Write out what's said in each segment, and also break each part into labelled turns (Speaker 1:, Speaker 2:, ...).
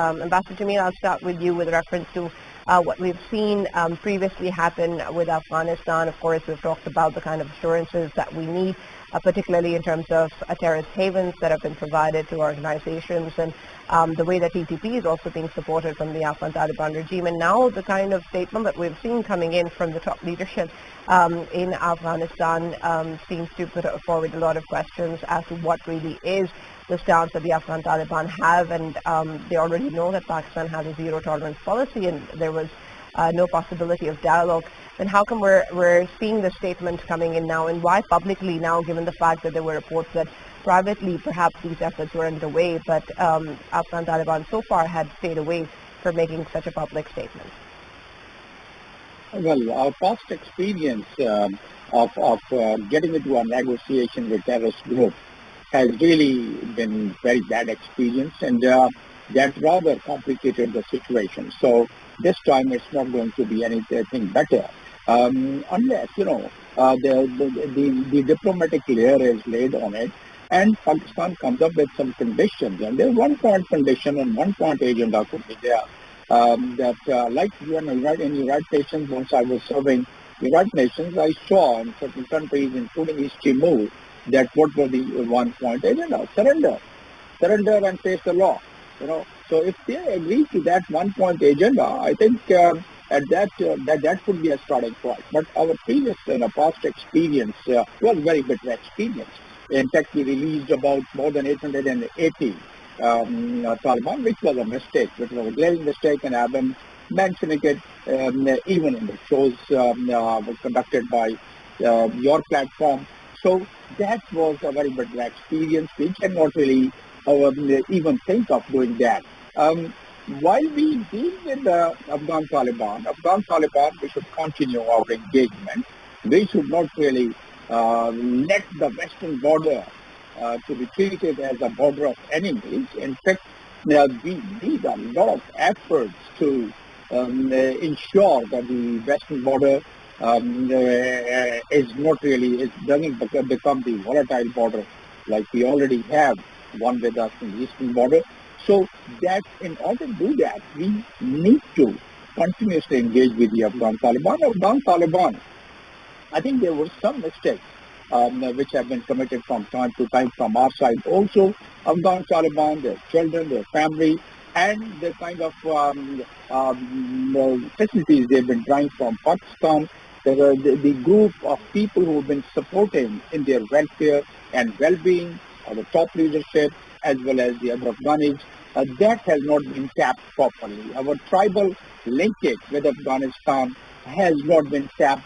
Speaker 1: Ambassador Jamil, I'll start with you with reference to what we've seen previously happen with Afghanistan. Of course, we've talked about the kind of assurances that we need, particularly in terms of terrorist havens that have been provided to organizations, and the way that TTP is also being supported from the Afghan Taliban regime. And now the kind of statement that we've seen coming in from the top leadership in Afghanistan seems to put forward a lot of questions as to what really is the stance that the Afghan Taliban have, and they already know that Pakistan has a zero tolerance policy, and there was no possibility of dialogue. Then how come we're seeing the statement coming in now, and why publicly now, given the fact that there were reports that privately perhaps these efforts were underway, but Afghan Taliban so far had stayed away from making such a public statement?
Speaker 2: Well, our past experience of getting into a negotiation with terrorist groups has really been very bad experience, and that rather complicated the situation. So this time it's not going to be anything better, unless the diplomatic layer is laid on it, and Pakistan comes up with some conditions. And there's one-point condition and one-point agenda could be there. Like in United Nations, once I was serving United Nations, I saw in certain countries, including East Timor, that what were the one-point agenda? Surrender and face the law. So if they agree to that one-point agenda, I think that could be a starting point. But our previous past experience was very bitter experience. In fact, we released about more than 880 Taliban, which was a mistake, which was a glaring mistake, and I've been mentioning it even in the shows conducted by your platform. So that was a very bad experience. We cannot really even think of doing that. While we deal with the Afghan Taliban, we should continue our engagement. We should not really let the western border to be treated as a border of enemies. In fact, we need a lot of efforts to ensure that the western border doesn't become the volatile border like we already have one with us in the eastern border. So that in order to do that, we need to continuously engage with the Afghan Taliban. I think there were some mistakes which have been committed from time to time from our side. Also, Afghan Taliban, their children, their family, and the kind of facilities they've been trying from Pakistan, the group of people who have been supporting in their welfare and well-being, the top leadership, as well as the other Afghanis, that has not been tapped properly. Our tribal linkage with Afghanistan has not been tapped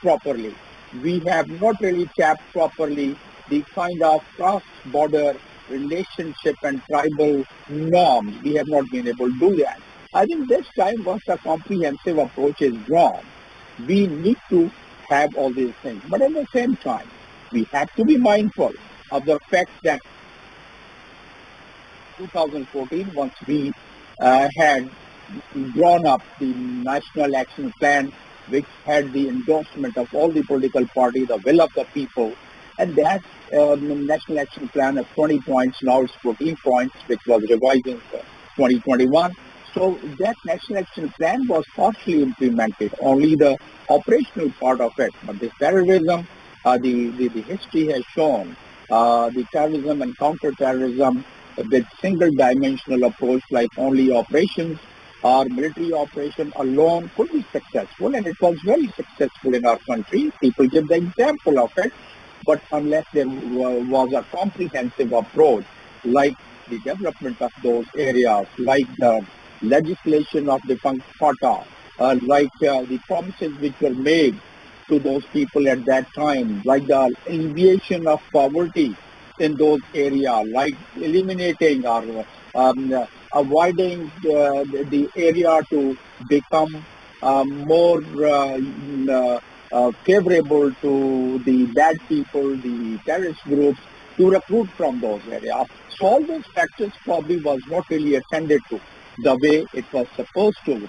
Speaker 2: properly. We have not really tapped properly the kind of cross-border relationship and tribal norms. We have not been able to do that. I think this time, once a comprehensive approach is drawn, we need to have all these things. But at the same time, we have to be mindful of the fact that 2014, once we had drawn up the National Action Plan, which had the endorsement of all the political parties, the will of the people, and that National Action Plan of 20 points, now it's 14 points, which was revised in 2021. So that National Action Plan was partially implemented, only the operational part of it. But this terrorism, the history has shown the terrorism and counter-terrorism with single-dimensional approach like only operations or military operation alone could be successful, and it was very successful in our country. People give the example of it, but unless there was a comprehensive approach like the development of those areas, like the legislation of the FATA, like the promises which were made to those people at that time, like the alleviation of poverty in those areas, like eliminating or avoiding the area to become more favorable to the bad people, the terrorist groups, to recruit from those areas. So all those factors probably was not really attended to the way it was supposed to be.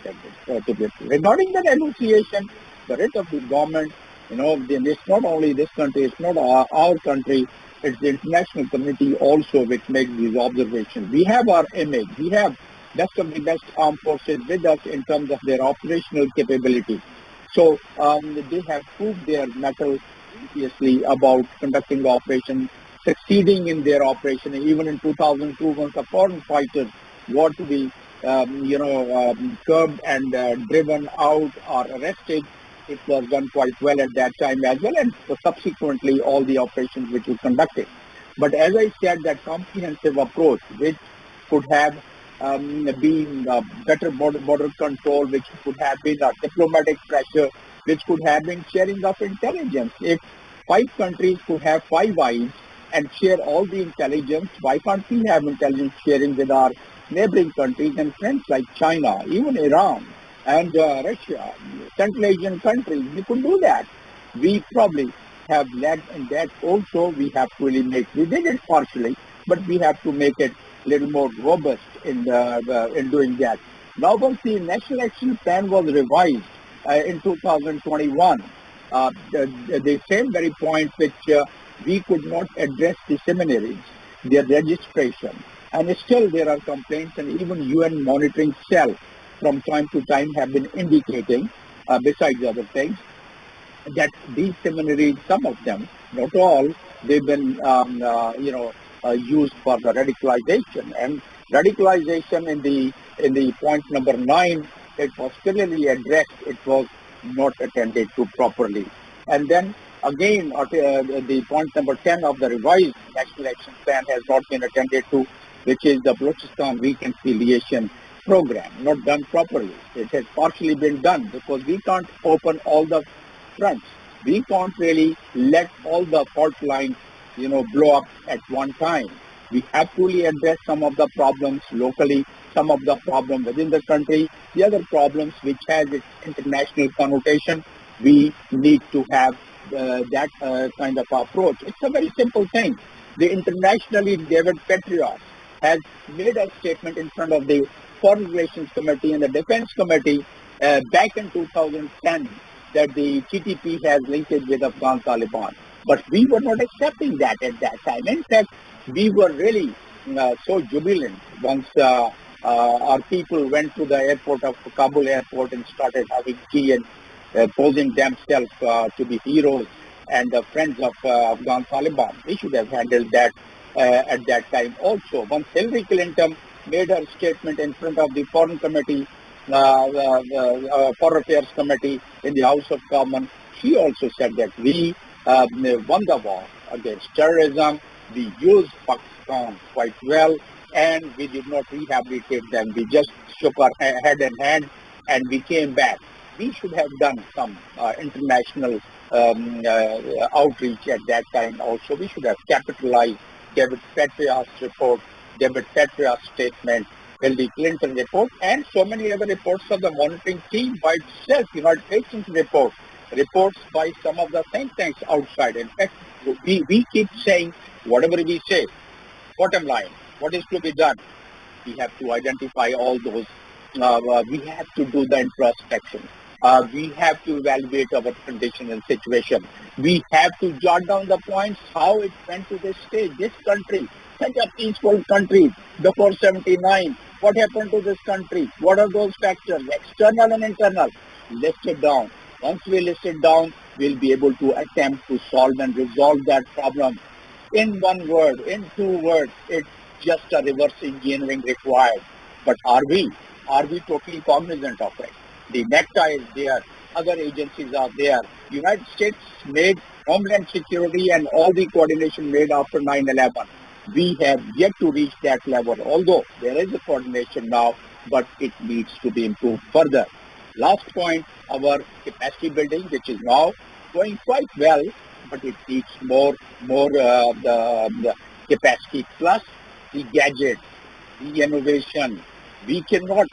Speaker 2: Regarding the negotiation, the rate of the government Then it's not only this country, it's not our country, it's the international community also which makes these observations. We have our image. We have best of the best armed forces with us in terms of their operational capability. So they have proved their mettle previously about conducting the operation, succeeding in their operation. Even in 2002, once the foreign fighters were to be, curbed and driven out or arrested, it was done quite well at that time as well, and subsequently all the operations which were conducted. But as I said, that comprehensive approach, which could have been better border control, which could have been diplomatic pressure, which could have been sharing of intelligence. If five countries could have five eyes and share all the intelligence, why can't we have intelligence sharing with our neighboring countries and friends like China, even Iran and Russia, Central Asian countries? We could do that. We probably have lagged in that also. We have to really we did it partially, but we have to make it a little more robust in doing that. Now, once the National Action Plan was revised in 2021, the same very point which we could not address the seminaries, their registration, and still there are complaints, and even UN monitoring cell from time to time have been indicating, besides other things, that these seminaries, some of them, not all, they've been, used for the radicalization. And radicalization in the point number 9, it was clearly addressed. It was not attended to properly. And then again, the point number 10 of the revised National Action Plan has not been attended to, which is the Balochistan Reconciliation Program, not done properly. It has partially been done because we can't open all the fronts. We can't really let all the fault lines, blow up at one time. We have to really address some of the problems locally, some of the problems within the country, the other problems which has its international connotation. We need to have that kind of approach. It's a very simple thing. The internationally David Petraeus has made a statement in front of the Foreign Relations Committee and the Defense Committee back in 2010 that the TTP has linkage with Afghan Taliban. But we were not accepting that at that time. In fact, we were really so jubilant once our people went to the airport of Kabul airport and started having tea and posing themselves to be heroes and friends of Afghan Taliban. We should have handled that at that time also. Once Hillary Clinton made her statement in front of the Foreign Committee, Foreign Affairs Committee in the House of Commons, she also said that we won the war against terrorism. We used Pakistan quite well, and we did not rehabilitate them. We just shook our head in hand, and we came back. We should have done some international outreach at that time also. We should have capitalized David Petraeus' report, David Petraeus' statement, Hillary Clinton report, and so many other reports of the monitoring team by itself, United Nations report, reports by some of the think tanks outside. In fact, we keep saying whatever we say, bottom line, what is to be done? We have to identify all those. We have to do the introspection. We have to evaluate our condition and situation. We have to jot down the points, how it went to this stage. This country, such a peaceful country before 79. What happened to this country? What are those factors, external and internal? List it down. Once we list it down, we'll be able to attempt to solve and resolve that problem. In one word, in 2 words, it's just a reverse engineering required. But are we? Are we totally cognizant of it? The NECTA is there. Other agencies are there. United States made Homeland Security and all the coordination made after 9/11. We have yet to reach that level, although there is a coordination now, but it needs to be improved further. Last point, our capacity building, which is now going quite well, but it needs more the capacity plus the gadgets, the innovation. We cannot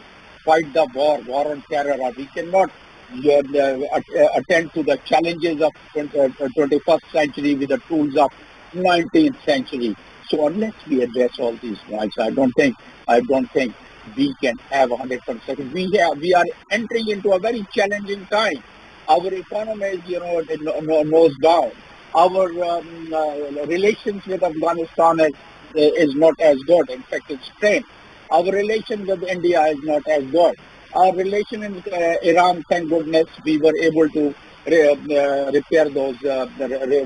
Speaker 2: fight the war on terror, or we cannot attend to the challenges of 21st century with the tools of 19th century. So unless we address all these points, I don't think we can have 100%. We are entering into a very challenging time. Our economy is, nose down. Our relations with Afghanistan is not as good. In fact, it's strained. Our relation with India is not as good. Our relation in Iran, thank goodness, we were able to repair those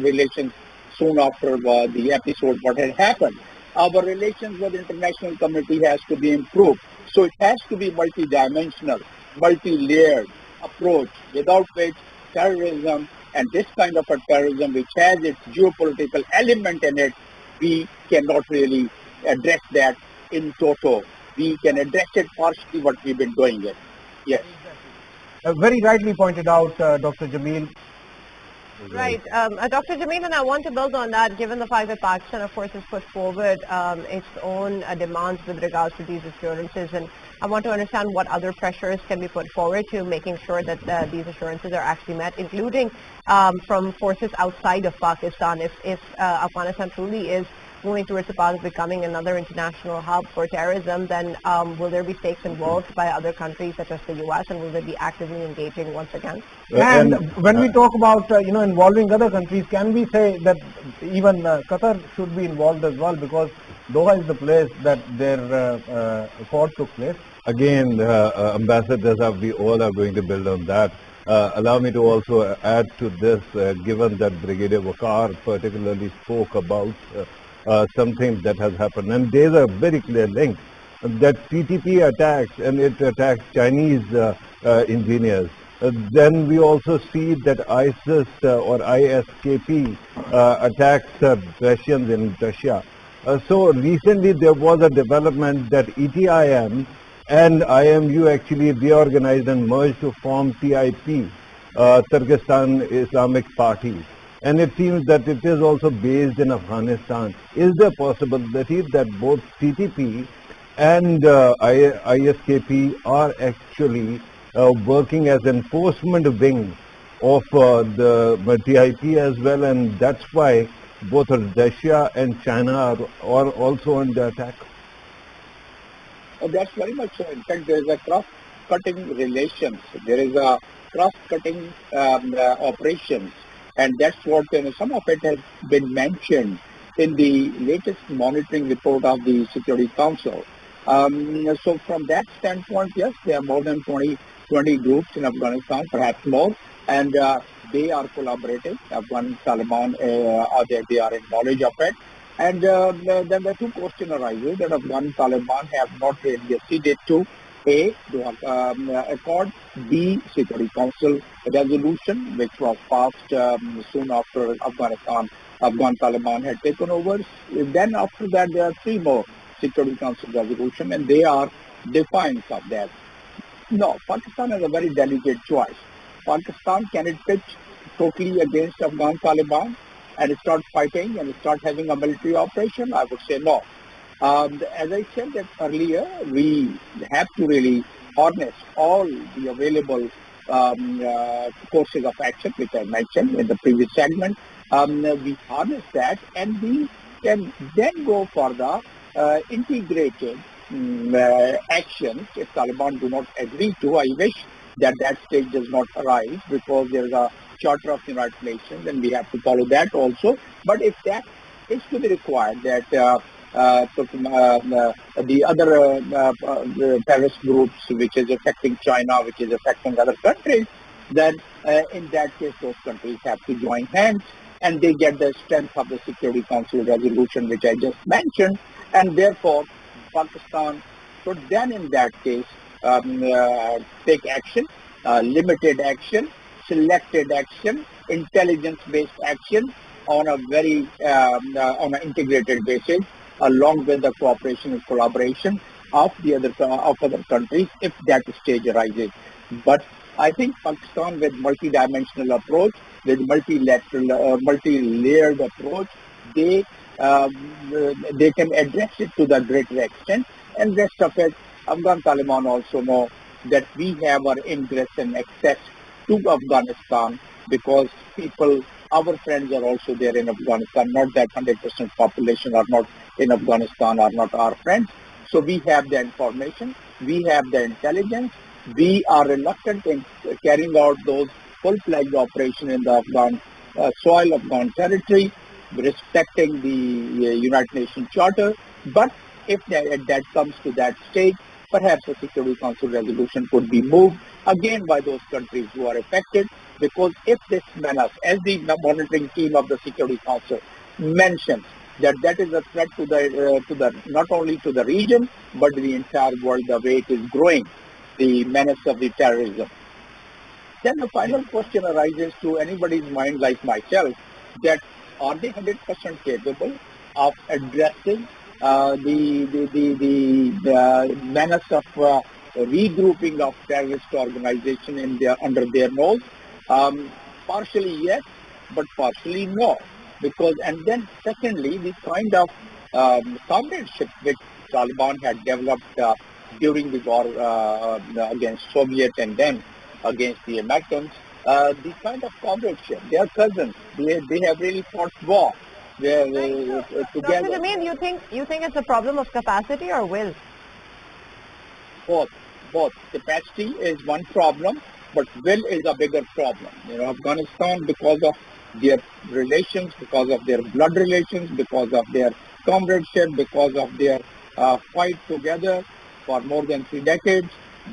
Speaker 2: relations soon after the episode what had happened. Our relations with international community has to be improved. So it has to be multidimensional, multi-layered approach, without which terrorism and this kind of a terrorism which has its geopolitical element in it, we cannot really address that in toto. We can address it partially what we've been doing it. Yes.
Speaker 3: Very rightly pointed out, Dr. Jamil.
Speaker 1: Right. Dr. Jamil, and I want to build on that, given the fact that Pakistan, of course, has put forward its own demands with regards to these assurances. And I want to understand what other pressures can be put forward to making sure that these assurances are actually met, including from forces outside of Pakistan. If Afghanistan truly is moving towards the path of becoming another international hub for terrorism, then will there be stakes involved by other countries such as the U.S. and will they be actively engaging once again?
Speaker 3: And when we talk about involving other countries, can we say that even Qatar should be involved as well, because Doha is the place that their accord took place?
Speaker 4: Again, Ambassador Saab, we all are going to build on that. Allow me to also add to this, given that Brigadier Waqar particularly spoke about something that has happened. And there's a very clear link that PTP attacks, and it attacks Chinese engineers. Then we also see that ISIS or ISKP attacks Russians in Russia. So recently there was a development that ETIM and IMU actually reorganized and merged to form TIP, Turkestan Islamic Party. And it seems that it is also based in Afghanistan. Is there possibility that both TTP and ISKP are actually working as enforcement wing of the TIP as well, and that's why both Russia and China are also under attack?
Speaker 2: That's very much so. In fact, there is a cross-cutting relations. There is a cross-cutting operations. And that's what, some of it has been mentioned in the latest monitoring report of the Security Council. So from that standpoint, yes, there are more than 20 groups in Afghanistan, perhaps more, and they are collaborating. Afghan Taliban, they are in knowledge of it. And then the two questions arises that Afghan Taliban have not really acceded to A, the accord, B, Security Council resolution, which was passed soon after Afghan Taliban had taken over. Then after that, there are three more Security Council resolution, and they are defiance of that. No, Pakistan has a very delicate choice. Pakistan, can it pitch totally against Afghan Taliban and start fighting and start having a military operation? I would say no. As I said that earlier, we have to really harness all the available courses of action, which I mentioned in the previous segment. We harness that, and we can then go for the integrated actions. If Taliban do not agree to, I wish that stage does not arise, because there is a Charter of the United Nations, and we have to follow that also. But if that is to be required, that the other terrorist groups, which is affecting China, which is affecting other countries, then in that case, those countries have to join hands, and they get the strength of the Security Council resolution, which I just mentioned, and therefore Pakistan should then in that case take action, limited action, selected action, intelligence-based action on a very on an integrated basis, along with the cooperation and collaboration of the other countries, if that stage arises. But I think Pakistan, with multi-dimensional approach, with multilateral or multi-layered approach, they can address it to the greater extent. And rest of it, Afghan Taliban also know that we have our ingress and access to Afghanistan, because people, our friends are also there in Afghanistan. Not that 100% population are not in Afghanistan, are not our friends. So we have the information, we have the intelligence. We are reluctant in carrying out those full-fledged operation in the Afghan soil, Afghan territory, respecting the United Nations Charter. But if that comes to that stage, perhaps a Security Council resolution could be moved again by those countries who are affected, because if this menace, as the monitoring team of the Security Council mentions, that is a threat to the not only to the region but the entire world, the way it is growing, the menace of the terrorism. Then the final question arises to anybody's mind like myself, that are they 100% capable of addressing the menace of regrouping of terrorist organization under their nose? Partially yes, but partially no. Because, and then secondly, the kind of comradeship which Taliban had developed during the war against Soviet and then against the Americans, the kind of comradeship, they are cousins, they have really fought war
Speaker 1: Dr.
Speaker 2: together.
Speaker 1: Jamil, you think it's a problem of capacity or will?
Speaker 2: Both. Capacity is one problem, but will is a bigger problem. Afghanistan, because of their relations, because of their blood relations, because of their comradeship, because of their fight together for more than 3 decades,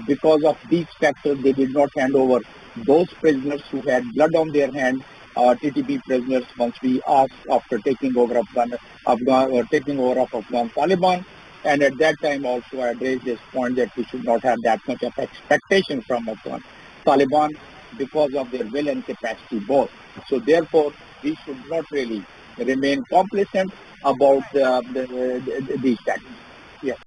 Speaker 2: because of these factors, they did not hand over those prisoners who had blood on their hands, TTP prisoners, once we asked after taking over Afghan Taliban. And at that time also I raised this point that we should not have that much of expectation from Afghan Taliban because of their will and capacity both. So therefore, we should not really remain complacent about these factors. Yes.